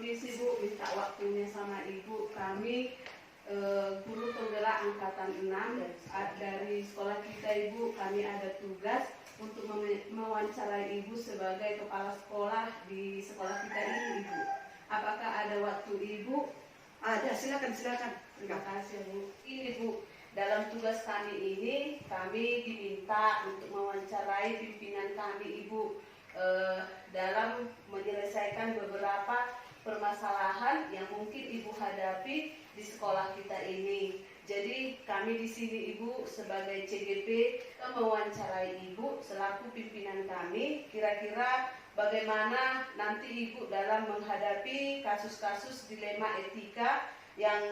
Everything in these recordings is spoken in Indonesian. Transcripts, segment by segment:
Permisi Bu, minta waktunya sama Ibu. Kami guru penggerak angkatan 6 dari sekolah kita Ibu. Kami ada tugas untuk mewawancarai Ibu sebagai kepala sekolah di sekolah kita ini Ibu. Apakah ada waktu Ibu? Ada, silakan. Terima kasih Bu. Ini Bu, dalam tugas kami ini kami diminta untuk mewawancarai pimpinan kami Ibu dalam menyelesaikan beberapa permasalahan yang mungkin Ibu hadapi di sekolah kita ini. Jadi kami di sini Ibu sebagai CGP mewawancarai Ibu selaku pimpinan kami. Kira-kira bagaimana nanti Ibu dalam menghadapi kasus-kasus dilema etika yang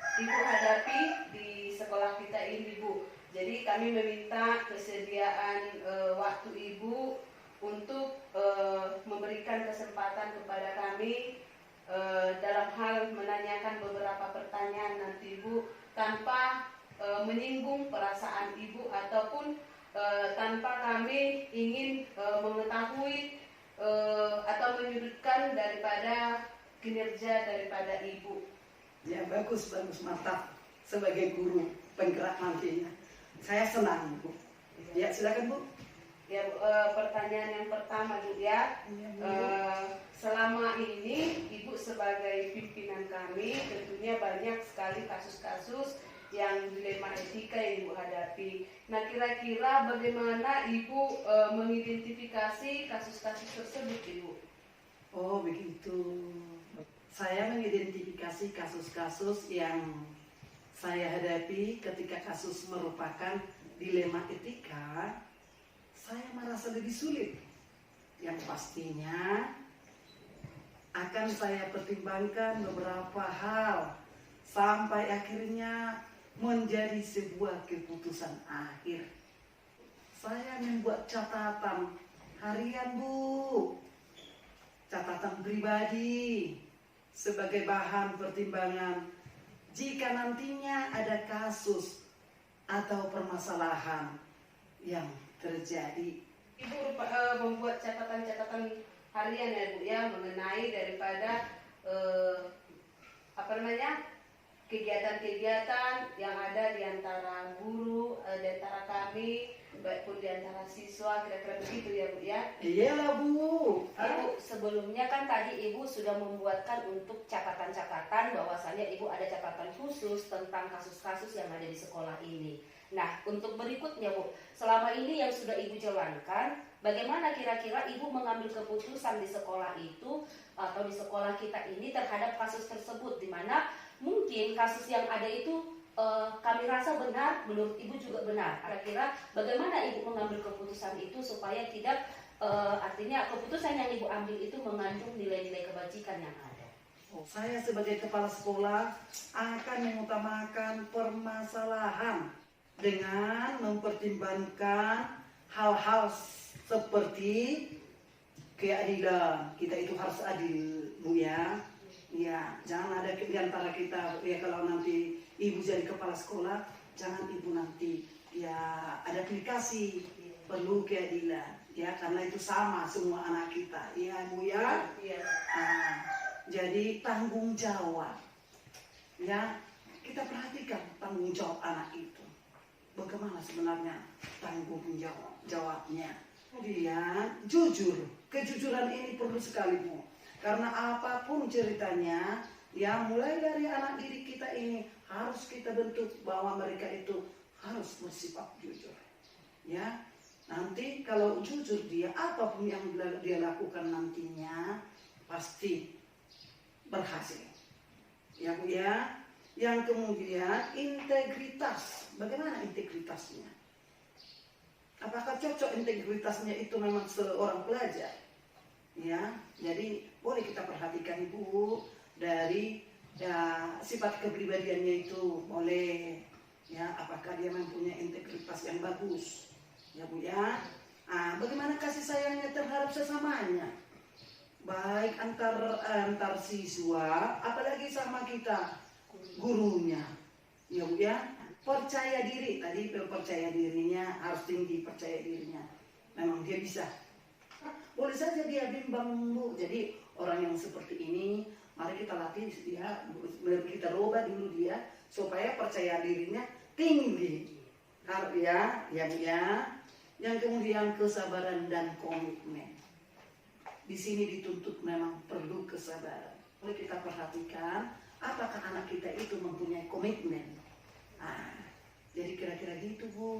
Ibu hadapi di sekolah kita ini Bu. Jadi kami meminta kesediaan waktu Ibu untuk memberikan kesempatan kepada kami dalam hal menanyakan beberapa pertanyaan nanti Ibu tanpa menyinggung perasaan Ibu ataupun tanpa kami ingin mengetahui atau menyudutkan daripada kinerja daripada Ibu. Ya, bagus, mantap. Sebagai guru penggerak nantinya, saya senang Bu. Ya, silakan Bu. Ya, pertanyaan yang pertama Bu ya, selama ini Ibu sebagai pimpinan kami tentunya banyak sekali kasus-kasus yang dilema etika yang Ibu hadapi. Nah, kira-kira bagaimana Ibu mengidentifikasi kasus-kasus tersebut Ibu? Oh begitu. Saya mengidentifikasi kasus-kasus yang saya hadapi ketika kasus merupakan dilema etika. Saya merasa lebih sulit. Yang pastinya akan saya pertimbangkan beberapa hal sampai akhirnya menjadi sebuah keputusan akhir. Saya membuat catatan harian Bu, catatan pribadi sebagai bahan pertimbangan jika nantinya ada kasus atau permasalahan yang terjadi. Ibu membuat catatan-catatan harian ya Bu ya mengenai daripada kegiatan-kegiatan yang ada di antara guru, di antara kami, baik pun di antara siswa, kira-kira begitu ya Bu ya. Iyalah Bu. Ibu sebelumnya kan tadi Ibu sudah membuatkan untuk catatan-catatan bahwasannya Ibu ada catatan khusus tentang kasus-kasus yang ada di sekolah ini. Nah, untuk berikutnya Bu, selama ini yang sudah Ibu jalankan, bagaimana kira-kira Ibu mengambil keputusan di sekolah itu atau di sekolah kita ini terhadap kasus tersebut, di mana mungkin kasus yang ada itu kami rasa benar, menurut Ibu juga benar. Kira-kira bagaimana Ibu mengambil keputusan itu supaya tidak artinya keputusan yang Ibu ambil itu mengandung nilai-nilai kebajikan yang ada. Saya sebagai kepala sekolah akan mengutamakan permasalahan dengan mempertimbangkan hal-hal seperti keadilan. Kita itu harus adil Bu ya. Ya, jangan ada di antara kita ya, kalau nanti Ibu jadi kepala sekolah, jangan Ibu nanti ya ada aplikasi perlu keadilan ya, karena itu sama semua anak kita ya Bu ya. Iya. Jadi tanggung jawab ya, kita perhatikan tanggung jawab anak itu. Bagaimana sebenarnya tanggung jawabnya? Kemudian jujur, kejujuran ini perlu sekali Bu. Karena apapun ceritanya, ya mulai dari anak didik kita ini harus kita bentuk bahwa mereka itu harus bersifat jujur. Ya, nanti kalau jujur dia, apapun yang dia lakukan nantinya pasti berhasil. Ya Bu ya. Yang kemudian integritas. Bagaimana integritasnya? Apakah cocok integritasnya itu memang seorang pelajar? Ya, jadi boleh kita perhatikan Ibu dari ya, sifat kepribadiannya itu boleh ya, apakah dia mempunyai integritas yang bagus ya Bu ya. Bagaimana kasih sayangnya terhadap sesamanya, baik antar siswa apalagi sama kita gurunya ya Bu ya. Percaya diri, tadi percaya dirinya harus tinggi, percaya dirinya memang dia bisa Boleh saja dia bimbang, Bu. Jadi orang yang seperti ini, mari kita latih dia, kita rubah dulu dia supaya percaya dirinya tinggi. Kalau ya, Bu ya. Yang kemudian kesabaran dan komitmen. Di sini dituntut memang perlu kesabaran. Kalau kita perhatikan, apakah anak kita itu mempunyai komitmen? Jadi kira-kira gitu, Bu.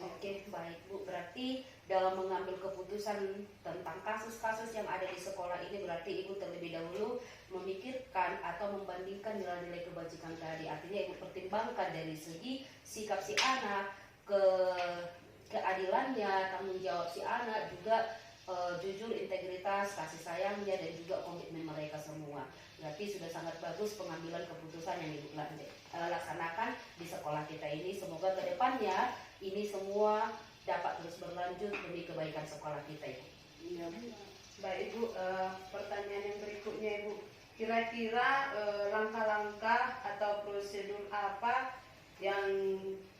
Oke, baik Bu. Berarti dalam mengambil keputusan tentang kasus-kasus yang ada di sekolah ini, berarti Ibu terlebih dahulu memikirkan atau membandingkan nilai-nilai kebajikan tadi. Artinya Ibu pertimbangkan dari segi sikap si anak, keadilannya, tanggung jawab si anak, juga jujur, integritas, kasih sayangnya, dan juga komitmen mereka semua. Berarti sudah sangat bagus pengambilan keputusan yang Ibu laksanakan di sekolah kita ini. Semoga kedepannya ini semua dapat terus berlanjut demi kebaikan sekolah kita, Ibu. Iya, Bu. Baik, Ibu. Pertanyaan yang berikutnya, Ibu. Kira-kira langkah-langkah atau prosedur apa yang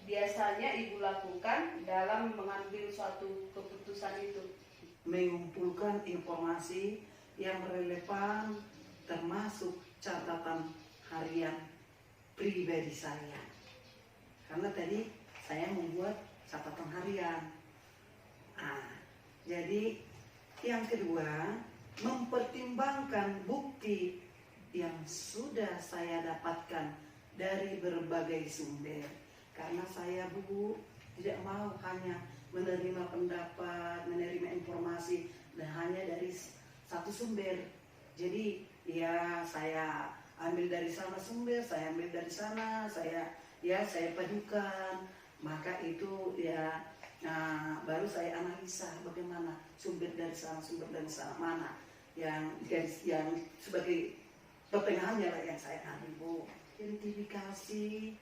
biasanya Ibu lakukan dalam mengambil suatu keputusan itu? Mengumpulkan informasi yang relevan termasuk catatan harian pribadi saya. Karena tadi saya membuat catatan harian. Jadi yang kedua, mempertimbangkan bukti yang sudah saya dapatkan dari berbagai sumber. Karena saya, Bu, tidak mau hanya menerima pendapat, menerima informasi dan hanya dari satu sumber. Jadi ya saya ambil dari sana sumber, saya ambil dari sana, saya padukan. Maka itu ya baru saya analisa bagaimana sumber dari sana mana yang sebagai pertengahannya lah yang saya ambil, Bu. Identifikasi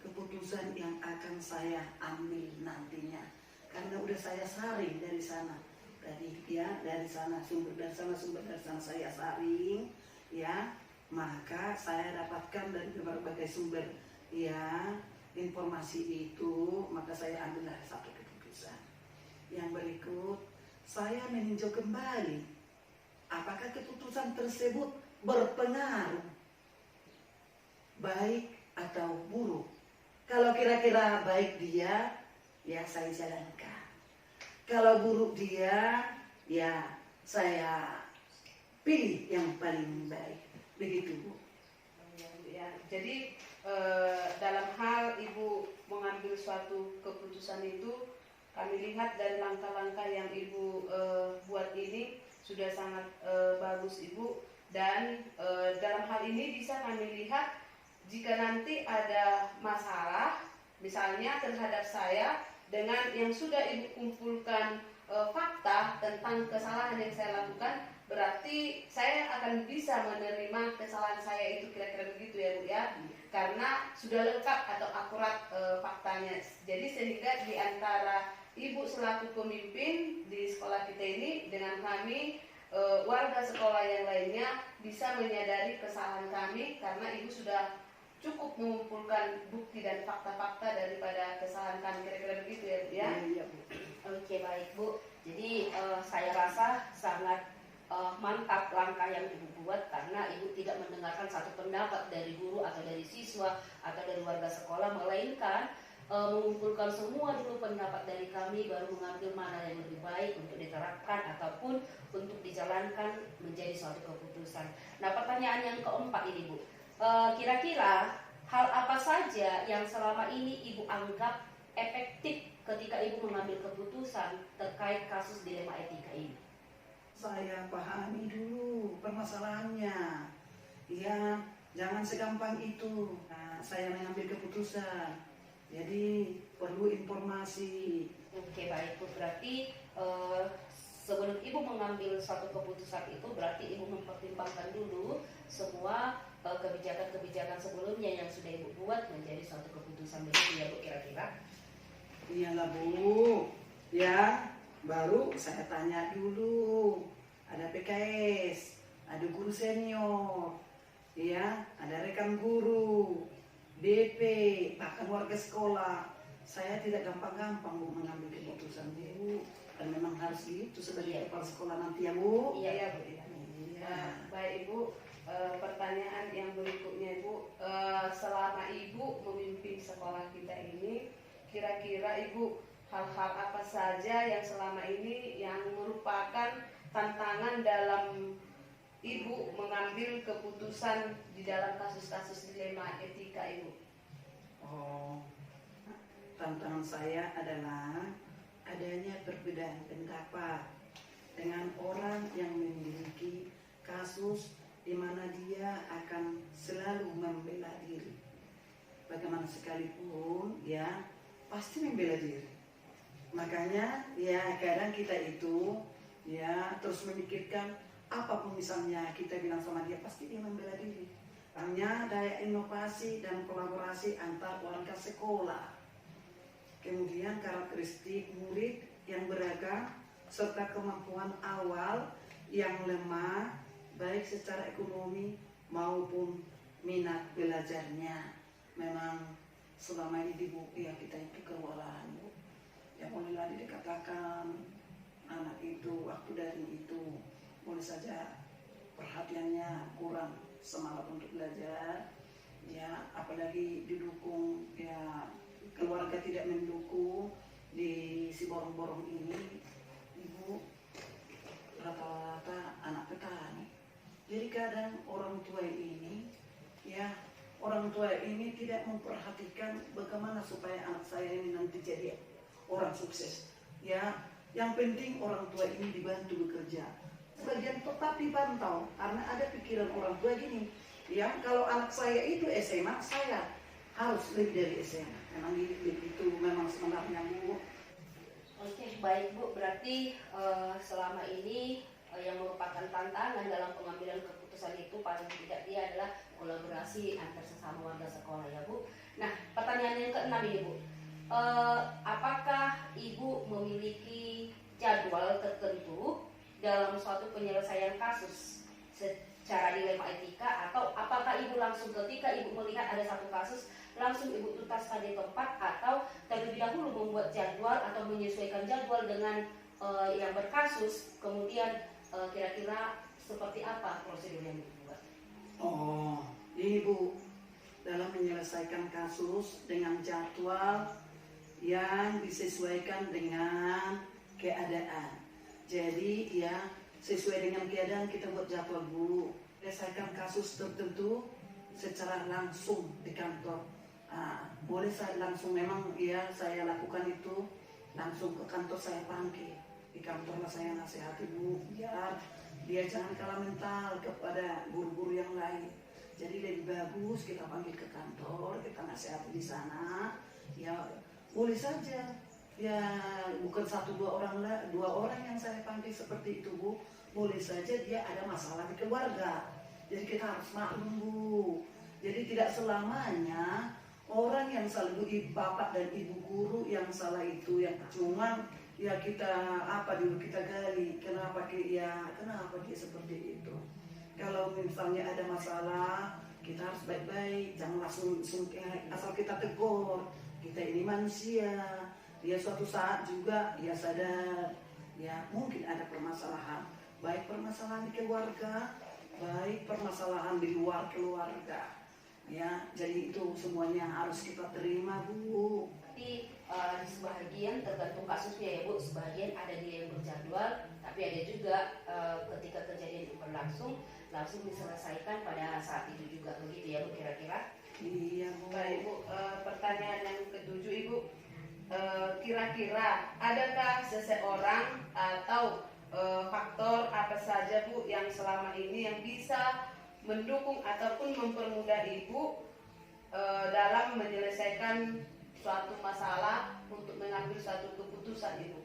keputusan yang akan saya ambil nantinya, karena udah saya saring dari sana tadi ya, dari sana sumber dari sana saya saring ya, maka saya dapatkan dari berbagai sumber ya informasi itu, maka saya ambil dari satu keputusan. Yang berikut, saya meninjau kembali apakah keputusan tersebut berpengaruh baik atau buruk. Kalau kira-kira baik dia, ya saya jalankan. Kalau buruk dia, ya saya pilih yang paling baik. Begitu, Bu. Ya, jadi dalam hal Ibu mengambil suatu keputusan itu, kami lihat dari langkah-langkah yang Ibu buat ini sudah sangat bagus, Ibu. Dan dalam hal ini bisa kami lihat jika nanti ada masalah, misalnya terhadap saya, dengan yang sudah Ibu kumpulkan fakta tentang kesalahan yang saya lakukan, berarti saya akan bisa menerima kesalahan saya itu, kira-kira begitu ya, Bu ya, karena sudah lengkap atau akurat faktanya. Jadi sehingga di antara Ibu selaku pemimpin di sekolah kita ini dengan kami warga sekolah yang lainnya bisa menyadari kesalahan kami, karena Ibu sudah cukup mengumpulkan bukti dan fakta-fakta daripada kesalahan kami, kira-kira begitu ya, Bu ya. Iya, Bu. Oke, baik, Bu. Jadi saya rasa sangat mantap langkah yang Ibu buat, karena Ibu tidak mendengarkan satu pendapat dari guru atau dari siswa atau dari warga sekolah, melainkan mengumpulkan semua dulu pendapat dari kami, baru mengambil mana yang lebih baik untuk diterapkan ataupun untuk dijalankan menjadi suatu keputusan. Nah, pertanyaan yang keempat ini, Bu, kira-kira hal apa saja yang selama ini Ibu anggap efektif ketika Ibu mengambil keputusan terkait kasus dilema etika ini? Saya pahami dulu permasalahannya. Ya, jangan segampang itu. Saya mengambil keputusan. Jadi perlu informasi. Oke, baik, Bu. Berarti sebelum Ibu mengambil suatu keputusan itu, berarti Ibu mempertimbangkan dulu semua kebijakan-kebijakan sebelumnya yang sudah Ibu buat menjadi suatu keputusan, begitu ya, Bu, kira-kira? Iyalah, Bu. Ya, baru saya tanya dulu. Ada PKS, ada guru senior, ya, ada rekan guru, DP, bahkan warga sekolah. Saya tidak gampang-gampang, Bu, mengambil keputusan, Bu. Dan memang harus gitu sebagai Iya. kepala sekolah nanti ya Bu. Iya. Iya Bu. Iya. Iya. Baik Ibu, pertanyaan yang berikutnya Ibu, selama Ibu memimpin sekolah kita ini, kira-kira Ibu hal-hal apa saja yang selama ini yang merupakan tantangan dalam Ibu mengambil keputusan di dalam kasus-kasus dilema etika Ibu? Oh, tantangan saya adalah adanya perbedaan pendapat dengan orang yang memiliki kasus di mana dia akan selalu membela diri. Bagaimana sekalipun ya pasti membela diri. Makanya ya kadang kita itu ya terus memikirkan apapun misalnya kita bilang sama dia pasti dia membela diri. Hanya daya inovasi dan kolaborasi antar warga sekolah. Kemudian karakteristik murid yang beragam serta kemampuan awal yang lemah baik secara ekonomi maupun minat belajarnya. Memang selama ini Bu, ya kita itu kewalahan Bu. Ya bolehlah dikatakan anak itu waktu daring itu boleh saja perhatiannya kurang semangat untuk belajar, ya apalagi didukung ya keluarga tidak mendukung di si borong-borong ini. Ibu rata-rata anak petani, jadi kadang orang tua ini ya orang tua ini tidak memperhatikan bagaimana supaya anak saya ini nanti jadi orang sukses. Ya, yang penting orang tua ini dibantu bekerja. Sebagian tetap dipantau karena ada pikiran orang tua gini, ya kalau anak saya itu SMA, saya harus lebih dari SMA. Memang itu memang sebenarnya Bu. Oke, baik Bu. Berarti selama ini yang merupakan tantangan dalam pengambilan keputusan itu paling tidak dia adalah kolaborasi antar sesama warga sekolah ya Bu. Nah, pertanyaan yang keenam ini Bu. Apakah Ibu memiliki jadwal tertentu dalam suatu penyelesaian kasus secara dilema etika, atau apakah Ibu langsung ketika Ibu melihat ada satu kasus langsung Ibu tuntaskan di tempat, atau terlebih dahulu membuat jadwal atau menyesuaikan jadwal dengan yang berkasus, kemudian kira-kira seperti apa prosedur yang dibuat? Oh, ini Bu, dalam menyelesaikan kasus dengan jadwal yang disesuaikan dengan keadaan. Jadi ya sesuai dengan keadaan kita buat jadwal Bu. Menyelesaikan kasus tertentu secara langsung di kantor. Boleh saya langsung, memang ya saya lakukan itu langsung ke kantor, saya panggil. Di kantor lah saya nasihati Bu, biar dia jangan kalah mental kepada guru-guru yang lain. Jadi lebih bagus kita panggil ke kantor, kita nasihati di sana. Ya boleh saja, ya bukan satu dua orang yang saya panggil seperti itu Bu. Boleh saja dia ada masalah di keluarga. Jadi kita harus maklum Bu. Jadi tidak selamanya orang yang selalu bapak dan ibu guru yang salah itu, yang cuman ya kita dulu kita gali kenapa dia seperti itu. Kalau misalnya ada masalah kita harus baik-baik, jangan langsung asal kita tegur. Kita ini manusia, dia suatu saat juga dia sadar ya mungkin ada permasalahan, baik permasalahan di keluarga, baik permasalahan di luar keluarga. Ya, jadi itu semuanya harus kita terima Bu. Tapi di sebagian tergantung kasusnya ya Bu, sebagian ada dia yang berjadwal, tapi ada juga ketika kejadian itu berlangsung langsung diselesaikan pada saat itu juga, begitu ya Bu kira-kira? Iya Bu. Baik Bu, pertanyaan yang ketujuh Ibu, kira-kira adakah seseorang atau faktor apa saja Bu yang selama ini yang bisa mendukung ataupun mempermudah Ibu dalam menyelesaikan suatu masalah untuk mengambil suatu keputusan Ibu?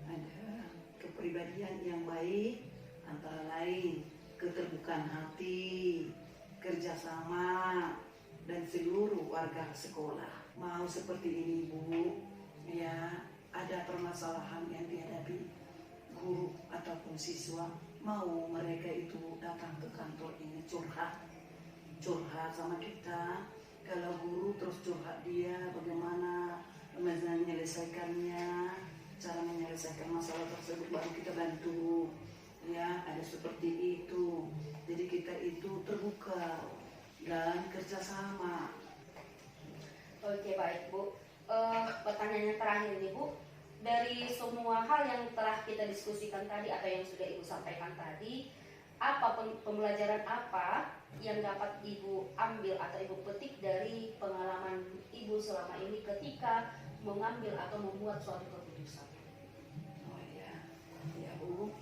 Ada kepribadian yang baik, antara lain keterbukaan hati, kerjasama, dan seluruh warga sekolah. Mau seperti ini Bu, ya ada permasalahan yang dihadapi guru ataupun siswa, mau mereka itu datang ke kantor ini curhat sama kita. Kalau guru terus curhat dia bagaimana menyelesaikannya, cara menyelesaikan masalah tersebut baru kita bantu. Ya, ada seperti itu. Jadi kita itu terbuka dan kerjasama. Oke, baik Bu. Pertanyaan yang terakhir nih Bu, dari semua hal yang telah kita diskusikan tadi atau yang sudah Ibu sampaikan tadi, apa pembelajaran apa yang dapat Ibu ambil atau Ibu petik dari pengalaman Ibu selama ini ketika mengambil atau membuat suatu keputusan? Oh ya, ya Bu.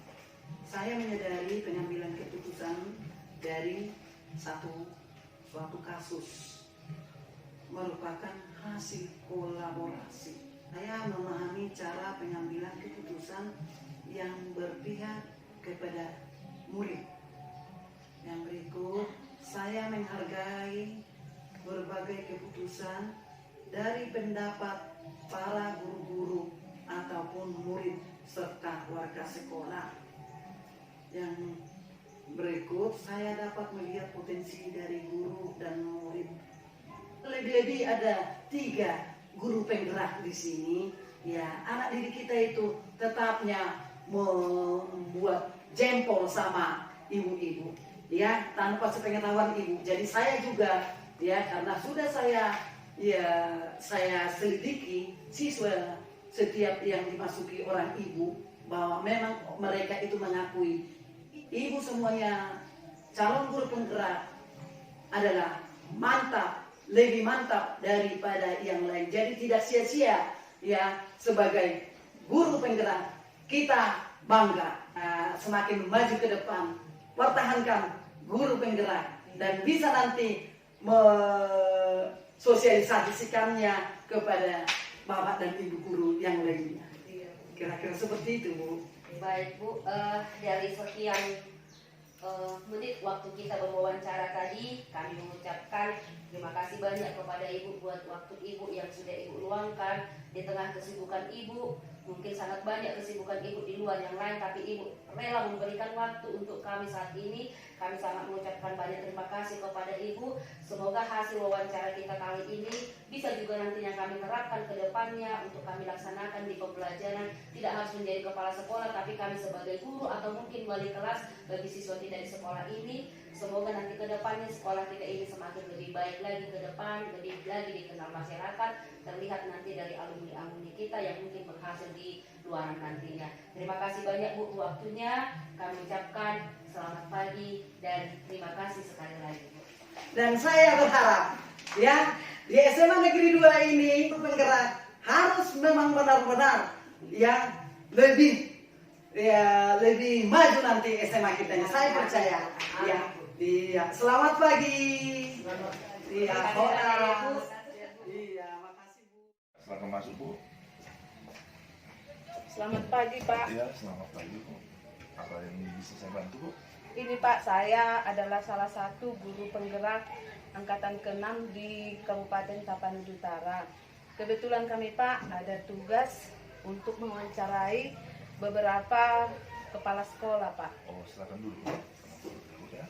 Saya menyadari pengambilan keputusan dari suatu kasus merupakan hasil kolaborasi. Saya memahami cara pengambilan keputusan yang berpihak kepada murid. Yang berikut, saya menghargai berbagai keputusan dari pendapat para guru-guru ataupun murid serta warga sekolah. Yang berikut, saya dapat melihat potensi dari guru dan murid. Lebih-lebih ada 3 guru penggerak di sini. Ya, anak didik kita itu tetapnya membuat jempol sama ibu-ibu. Ya, tanpa sepengetahuan ibu. Jadi saya juga, ya, karena sudah saya selidiki siswa setiap yang dimasuki orang ibu, bahwa memang mereka itu mengakui ibu semuanya calon guru penggerak adalah mantap, lebih mantap daripada yang lain. Jadi tidak sia-sia ya, sebagai guru penggerak kita bangga semakin maju ke depan, pertahankan guru penggerak dan bisa nanti sosialisasikannya kepada bapak dan ibu guru yang lainnya. Kira-kira seperti itu, Bu. Baik Bu, dari sekian menit waktu kita berwawancara tadi, kami mengucapkan terima kasih banyak kepada Ibu buat waktu Ibu yang sudah Ibu luangkan di tengah kesibukan Ibu. Mungkin sangat banyak kesibukan Ibu di luar yang lain, tapi Ibu rela memberikan waktu untuk kami saat ini. Kami sangat mengucapkan banyak terima kasih kepada Ibu. Semoga hasil wawancara kita kali ini bisa juga nantinya kami terapkan ke depannya untuk kami laksanakan di pembelajaran. Tidak harus menjadi kepala sekolah, tapi kami sebagai guru atau mungkin wali kelas bagi siswa tidak di sekolah ini. Semoga nanti ke depannya sekolah kita ini semakin lebih baik lagi ke depan, lebih lagi dikenal masyarakat, terlihat nanti dari alumni-alumni kita yang mungkin berhasil di luaran nantinya. Terima kasih banyak Bu waktunya. Kami ucapkan selamat pagi dan terima kasih sekali lagi Bu. Dan saya berharap ya, di SMA Negeri 2 ini penggerak harus memang benar-benar ya lebih maju nanti SMA kita. Saya percaya ya. Iya, selamat pagi. Iya, makasih Bu. Silakan masuk Bu. Selamat pagi Pak. Iya, selamat pagi Bu. Apa yang bisa saya bantu Bu? Ini Pak, saya adalah salah satu guru penggerak angkatan ke-6 di Kabupaten Tapanuli Utara. Kebetulan kami Pak ada tugas untuk mewawancarai beberapa kepala sekolah Pak. Oh, silakan dulu Bu. Bu ya.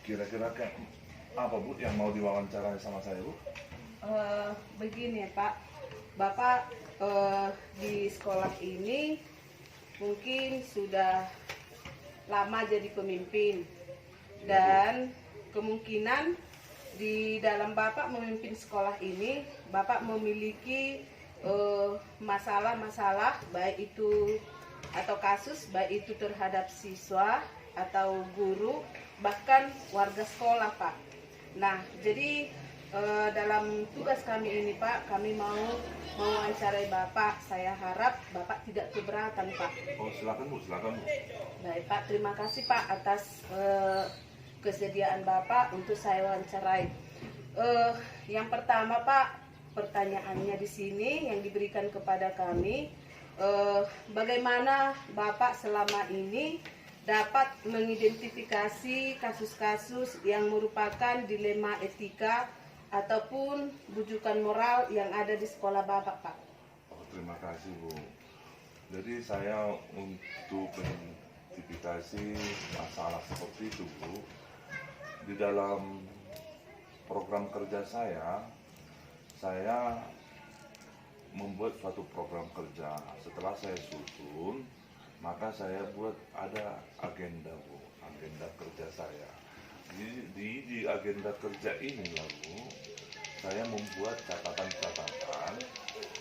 Kira-kira apa Bu yang mau diwawancarai sama saya Bu? Begini ya Pak, Bapak di sekolah ini mungkin sudah lama jadi pemimpin dan kemungkinan di dalam Bapak memimpin sekolah ini Bapak memiliki masalah-masalah baik itu atau kasus baik itu terhadap siswa atau guru bahkan warga sekolah Pak. Nah jadi dalam tugas kami ini Pak, kami mau mewawancarai Bapak. Saya harap Bapak tidak keberatan Pak. Oh silakan Bu, silakan Bu. Baik Pak, terima kasih Pak atas kesediaan Bapak untuk saya wawancarai. Yang pertama Pak, pertanyaannya di sini yang diberikan kepada kami, bagaimana Bapak selama ini dapat mengidentifikasi kasus-kasus yang merupakan dilema etika ataupun bujukan moral yang ada di sekolah Bapak, Pak. Oh, terima kasih Bu. Jadi saya untuk mengidentifikasi masalah seperti itu Bu, di dalam program kerja saya membuat suatu program kerja. Setelah saya susun, maka saya buat ada agenda, Bu, agenda kerja saya. Di agenda kerja ini lalu saya membuat catatan-catatan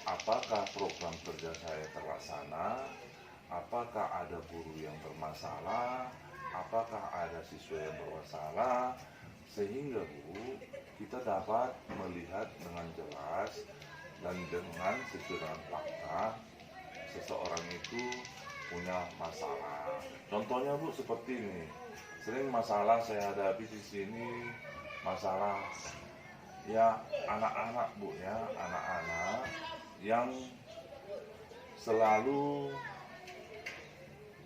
apakah program kerja saya terlaksana, apakah ada guru yang bermasalah, apakah ada siswa yang bermasalah, sehingga Bu, kita dapat melihat dengan jelas dan dengan sesuai dengan fakta seseorang itu punya masalah. Contohnya Bu seperti ini, sering masalah saya hadapi di sini, masalah ya anak-anak Bu ya, anak-anak yang selalu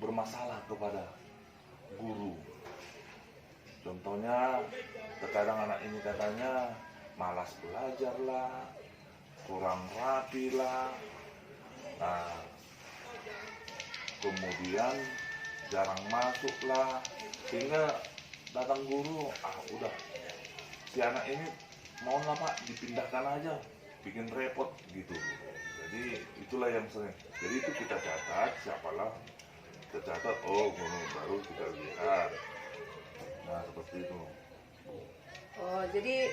bermasalah kepada guru. Contohnya terkadang anak ini katanya malas belajar lah, kurang rapi lah, nah kemudian jarang masuk lah, sehingga datang guru, udah si anak ini mau nggak Pak dipindahkan aja, bikin repot gitu. Jadi itulah yang sering. Jadi itu kita catat, siapalah kita catat, oh guru baru kita lihat. Nah seperti itu. Oh, jadi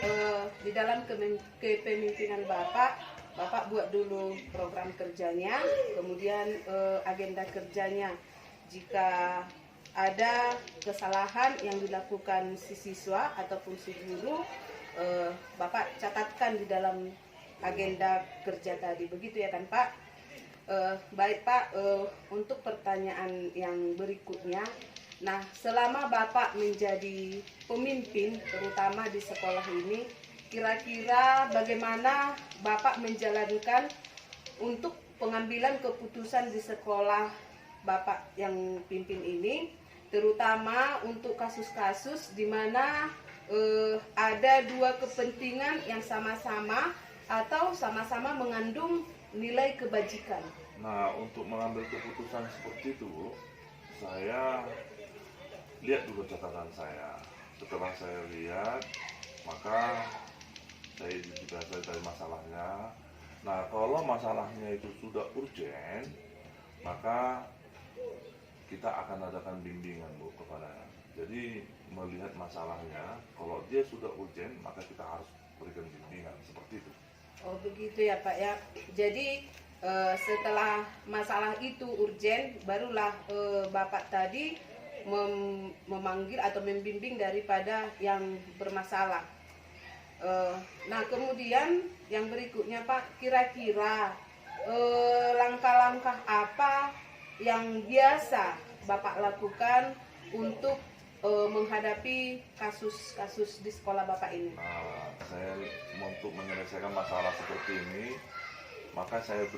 di dalam kepemimpinan Bapak buat dulu program kerjanya, kemudian agenda kerjanya. Jika ada kesalahan yang dilakukan si siswa ataupun si guru, Bapak catatkan di dalam agenda kerja tadi. Begitu ya kan Pak? Baik Pak, untuk pertanyaan yang berikutnya. Nah, selama Bapak menjadi pemimpin, terutama di sekolah ini, kira-kira bagaimana Bapak menjalankan untuk pengambilan keputusan di sekolah Bapak yang pimpin ini, terutama untuk kasus-kasus di mana ada dua kepentingan yang sama-sama atau sama-sama mengandung nilai kebajikan. Nah, untuk mengambil keputusan seperti itu, saya lihat dulu catatan saya. Setelah saya lihat, maka saya juga cari masalahnya. Nah, kalau masalahnya itu sudah urgent, maka kita akan adakan bimbingan Bu kepada. Jadi melihat masalahnya, kalau dia sudah urgent, maka kita harus berikan bimbingan seperti itu. Oh begitu ya Pak ya. Jadi setelah masalah itu urgent, barulah Bapak tadi memanggil atau membimbing daripada yang bermasalah. Nah kemudian yang berikutnya Pak, kira-kira langkah-langkah apa yang biasa Bapak lakukan untuk menghadapi kasus-kasus di sekolah Bapak ini? Nah, saya untuk menyelesaikan masalah seperti ini, maka saya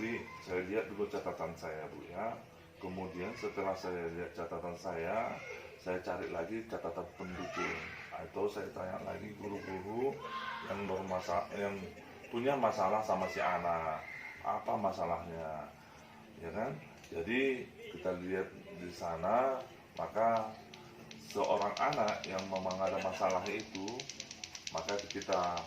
lihat dulu catatan saya Bu ya. Kemudian setelah saya lihat catatan saya cari lagi catatan pendukung, atau saya tanya lagi guru-guru yang punya masalah sama si anak, apa masalahnya, ya kan? Jadi kita lihat di sana, maka seorang anak yang memang ada masalah itu, maka kita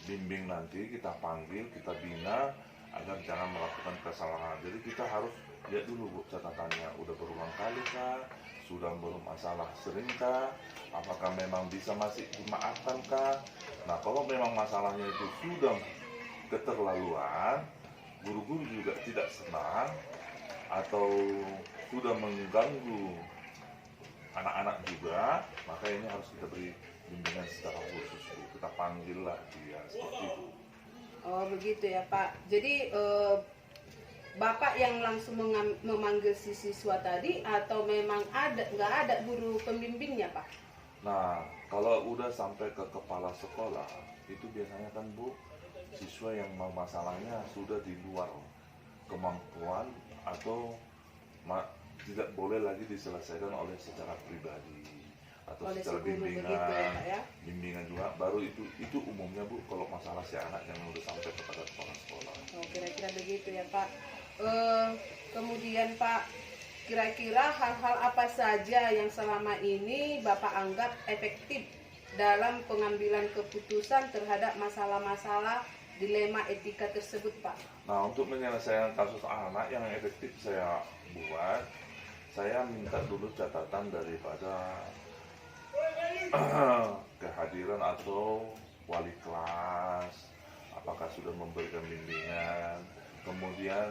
bimbing nanti, kita panggil, kita bina agar jangan melakukan kesalahan. Jadi kita harus lihat dulu Bu catatannya, udah berulang kali kah, sudah bermasalah sering kah, apakah memang bisa masih dimaafkan kah. Nah kalau memang masalahnya itu sudah keterlaluan, guru-guru juga tidak senang atau sudah mengganggu anak-anak juga, maka ini harus kita beri bimbingan secara khusus Bu. Kita panggil lah dia seperti itu. Oh begitu ya Pak. Jadi Bapak yang langsung memanggil si siswa tadi, atau memang nggak ada guru pembimbingnya Pak? Nah, kalau udah sampai ke kepala sekolah, itu biasanya kan Bu, siswa yang masalahnya sudah di luar kemampuan atau tidak boleh lagi diselesaikan oleh secara pribadi atau Oleh secara si guru begitu ya, bimbingan, Pak, ya? bimbingan juga. Baru itu umumnya Bu, kalau masalah si anak yang udah sampai kepada kepala sekolah. Oh kira-kira begitu ya Pak. Kemudian Pak, kira-kira hal-hal apa saja yang selama ini Bapak anggap efektif dalam pengambilan keputusan terhadap masalah-masalah dilema etika tersebut, Pak? Nah, untuk menyelesaikan kasus anak yang efektif saya buat, saya minta dulu catatan daripada kehadiran atau wali kelas, apakah sudah memberikan bimbingan, kemudian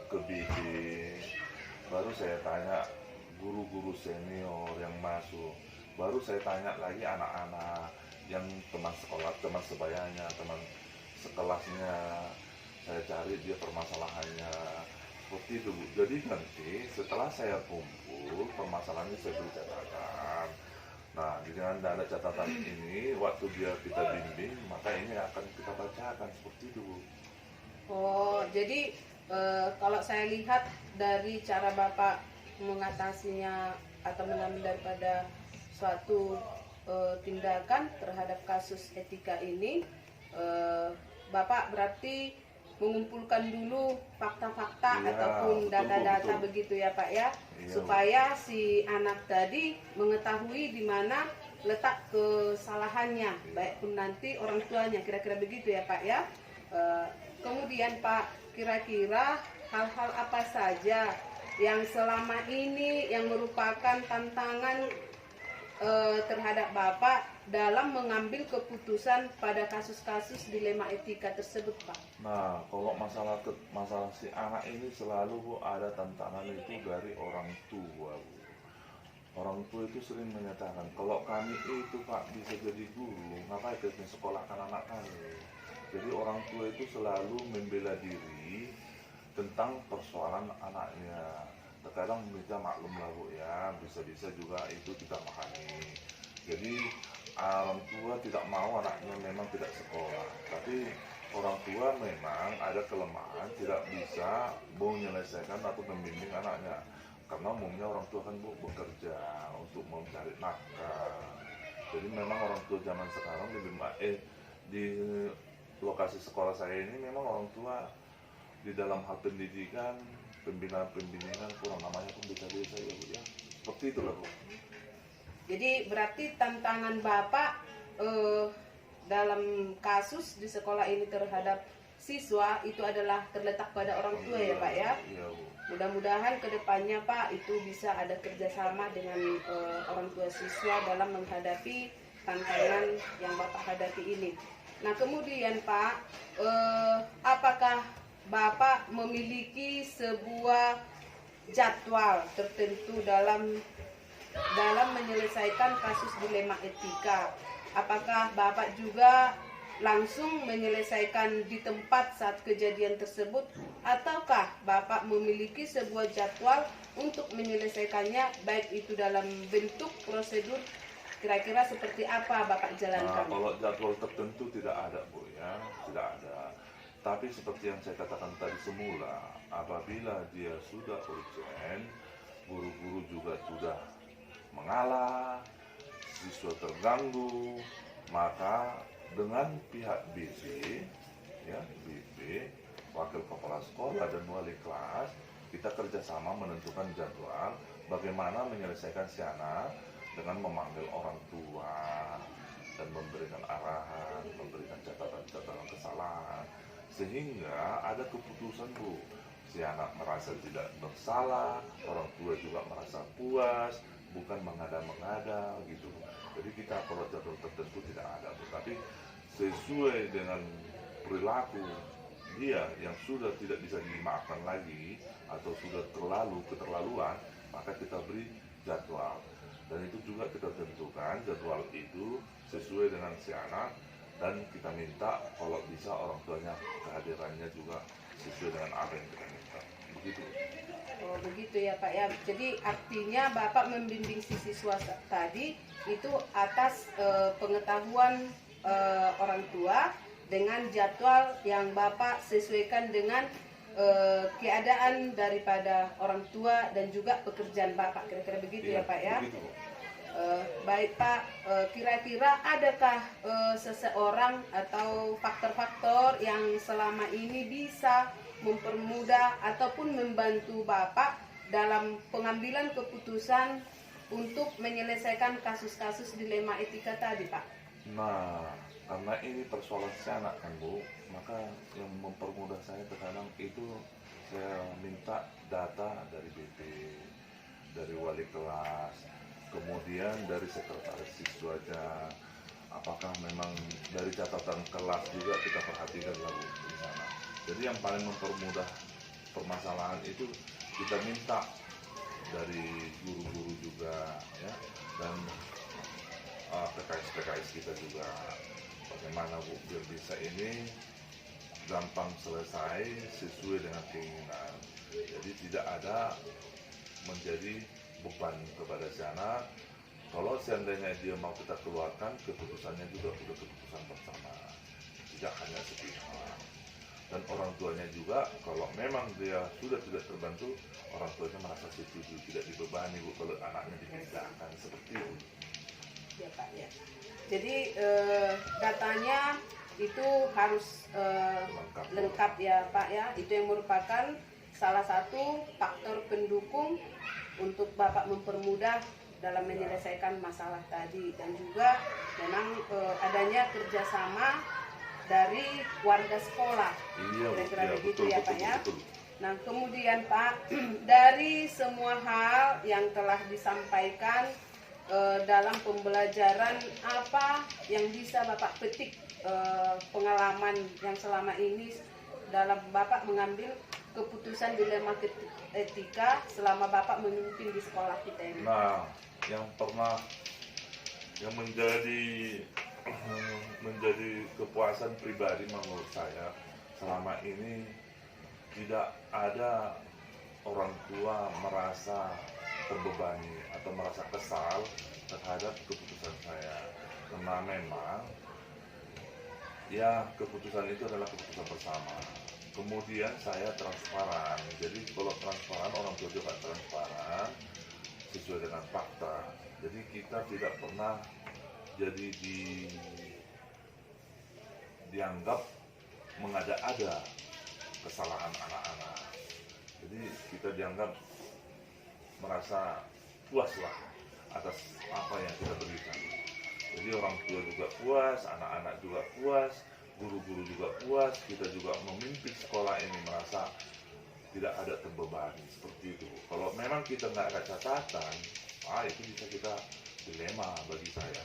ke bimbing, baru saya tanya guru-guru senior yang masuk, baru saya tanya lagi anak-anak yang teman sekolah, teman sebayanya, teman sekelasnya, saya cari dia permasalahannya, seperti itu Bu. Jadi nanti setelah saya kumpul permasalahannya saya beri catatan. Nah, dengan ada catatan ini, waktu dia kita bimbing, maka ini akan kita bacakan seperti itu Bu. Oh, jadi kalau saya lihat dari cara Bapak mengatasinya atau mengambil daripada suatu tindakan terhadap kasus etika ini, Bapak berarti mengumpulkan dulu fakta-fakta Iya, ataupun betul, data-data betul. begitu ya Pak ya, Iya, supaya si anak tadi mengetahui di mana letak kesalahannya, baik pun nanti orang tuanya, kira-kira begitu ya Pak ya. Kemudian Pak, kira-kira hal-hal apa saja yang selama ini yang merupakan tantangan terhadap Bapak dalam mengambil keputusan pada kasus-kasus dilema etika tersebut, Pak? Nah, kalau masalah si anak ini selalu Bu, ada tantangan itu dari orang tua Bu. Orang tua itu sering menyatakan, kalau kami itu Pak bisa jadi guru, ngapain kita sekolahkan anak kami? Jadi orang tua itu selalu membela diri tentang persoalan anaknya. Terkadang kita maklum lah Bu ya, bisa-bisa juga itu kita pahami. Jadi orang tua tidak mau anaknya memang tidak sekolah, tapi orang tua memang ada kelemahan, tidak bisa menyelesaikan atau membimbing anaknya. Karena umumnya orang tua kan Bu bekerja untuk mencari nafkah. Jadi memang orang tua zaman sekarang di lokasi sekolah saya ini memang orang tua di dalam hal pendidikan, pembinaan kurang, namanya pun desa-desa ya Bu ya. Seperti itulah Bu. Jadi berarti tantangan Bapak dalam kasus di sekolah ini terhadap siswa itu adalah terletak pada orang tua ya Pak ya. Iya Bu. Mudah-mudahan kedepannya Pak itu bisa ada kerjasama dengan orang tua siswa dalam menghadapi tantangan yang Bapak hadapi ini. Nah kemudian Pak, apakah Bapak memiliki sebuah jadwal tertentu dalam menyelesaikan kasus dilema etika? Apakah Bapak juga langsung menyelesaikan di tempat saat kejadian tersebut, ataukah Bapak memiliki sebuah jadwal untuk menyelesaikannya, baik itu dalam bentuk prosedur, kira-kira seperti apa Bapak Nah, jalankan? kalau jadwal tertentu tidak ada Bu ya, tidak ada. Tapi seperti yang saya katakan tadi semula, apabila dia sudah urgent, guru-guru juga sudah mengalah, siswa terganggu, maka dengan pihak BB, ya BB, wakil kepala sekolah dan wali kelas, kita kerjasama menentukan jadwal bagaimana menyelesaikan si anak dengan memanggil orang tua dan memberikan arahan, memberikan catatan-catatan kesalahan, sehingga ada keputusan Bu. Si anak merasa tidak bersalah, orang tua juga merasa puas, bukan mengada-mengada gitu. Jadi kita kalau jadwal tertentu tidak ada Bu, tapi sesuai dengan perilaku dia yang sudah tidak bisa dimaafkan lagi atau sudah keterlaluan, maka kita beri jadwal. Dan itu juga kita tentukan jadwal itu sesuai dengan si anak, dan kita minta kalau bisa orang tuanya kehadirannya juga sesuai dengan apa yang kita minta. Begitu. Oh begitu ya Pak ya. Jadi artinya Bapak membimbing si siswa tadi itu atas pengetahuan orang tua dengan jadwal yang Bapak sesuaikan dengan keadaan daripada orang tua dan juga pekerjaan Bapak, kira-kira begitu ya Pak ya. Begitu. Baik Pak, kira-kira adakah seseorang atau faktor-faktor yang selama ini bisa mempermudah ataupun membantu Bapak dalam pengambilan keputusan untuk menyelesaikan kasus-kasus dilema etika tadi Pak? Nah, karena ini persoalan si anak kan Bu, maka yang mempermudah saya terkadang itu saya minta data dari BP, dari wali kelas, kemudian dari sekretaris siswanya, apakah memang dari catatan kelas juga kita perhatikan lalu di sana. Jadi yang paling mempermudah permasalahan itu kita minta dari guru-guru juga ya, dan PKS kita juga, bagaimana Bu biar bisa ini gampang selesai sesuai dengan keinginan. Jadi tidak ada menjadi beban kepada si anak. Kalau seandainya dia mau kita keluarkan, keputusannya juga sudah keputusan bersama, tidak hanya sepihak. Dan orang tuanya juga, kalau memang dia sudah tidak terbantu, orang tuanya merasa setuju, tidak dibebani Bu kalau anaknya dipindahkan seperti itu. Ya Pak ya. Jadi datanya itu harus lengkap ya Pak ya. Itu yang merupakan salah satu faktor pendukung untuk Bapak mempermudah dalam menyelesaikan masalah tadi, dan juga memang adanya kerjasama dari warga sekolah. Iya, Kira-kira iya, begitu betul, ya betul, Pak ya. betul. Nah kemudian Pak, dari semua hal yang telah disampaikan dalam pembelajaran, apa yang bisa Bapak petik pengalaman yang selama ini dalam Bapak mengambil keputusan dilema etika selama Bapak memimpin di sekolah kita ini? Nah, yang menjadi kepuasan pribadi menurut saya selama ini, tidak ada orang tua merasa terbebani atau merasa kesal terhadap keputusan saya, karena memang ya keputusan itu adalah keputusan bersama. Kemudian saya transparan, jadi kalau transparan orang tua juga transparan sesuai dengan fakta. Jadi kita tidak pernah jadi dianggap mengada-ada kesalahan anak-anak. Jadi kita dianggap merasa puas lah atas apa yang kita berikan. Jadi orang tua juga puas, anak-anak juga puas, guru-guru juga puas, kita juga memimpin sekolah ini merasa tidak ada terbebani seperti itu. Kalau memang kita nggak ada catatan, itu bisa kita dilema bagi saya.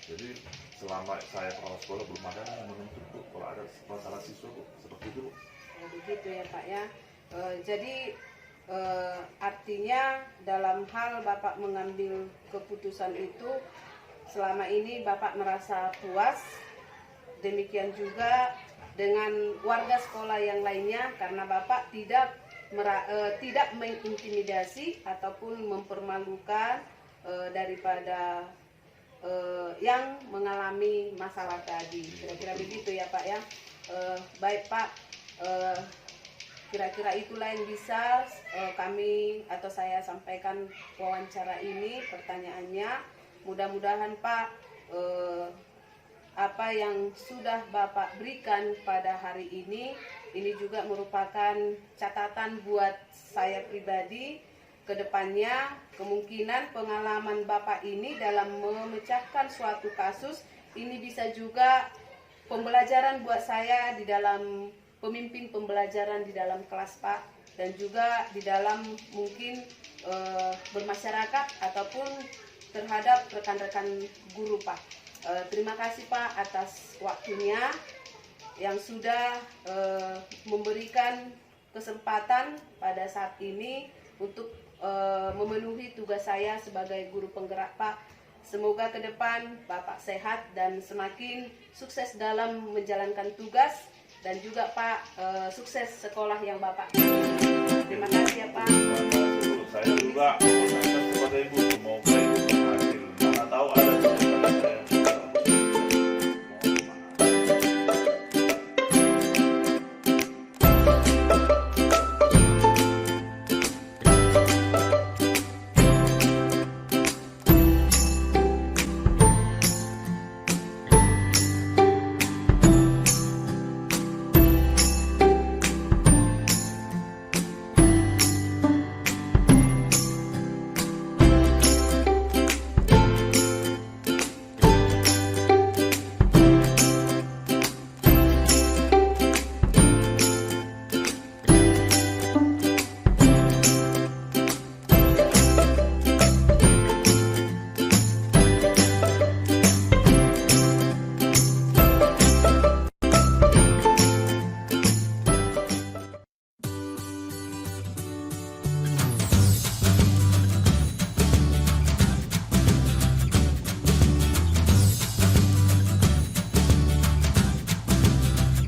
Jadi selama saya kepala sekolah belum ada yang menuntut Bu, kalau ada masalah siswa Bu, seperti itu Bu. Begitu ya Pak ya. Jadi artinya dalam hal Bapak mengambil keputusan itu, selama ini Bapak merasa puas, demikian juga dengan warga sekolah yang lainnya, karena Bapak tidak mengintimidasi ataupun mempermalukan daripada yang mengalami masalah tadi. Kira-kira begitu ya Pak ya. Baik Pak, kira-kira itulah yang bisa kami atau saya sampaikan wawancara ini, pertanyaannya. Mudah-mudahan Pak, apa yang sudah Bapak berikan pada hari ini juga merupakan catatan buat saya pribadi. Kedepannya kemungkinan pengalaman Bapak ini dalam memecahkan suatu kasus ini bisa juga pembelajaran buat saya di dalam pemimpin pembelajaran di dalam kelas Pak, dan juga di dalam mungkin bermasyarakat ataupun terhadap rekan-rekan guru Pak. Terima kasih Pak atas waktunya yang sudah memberikan kesempatan pada saat ini untuk memenuhi tugas saya sebagai guru penggerak Pak. Semoga ke depan Bapak sehat dan semakin sukses dalam menjalankan tugas, dan juga Pak sukses sekolah yang Bapak. Terima kasih ya Pak. Saya juga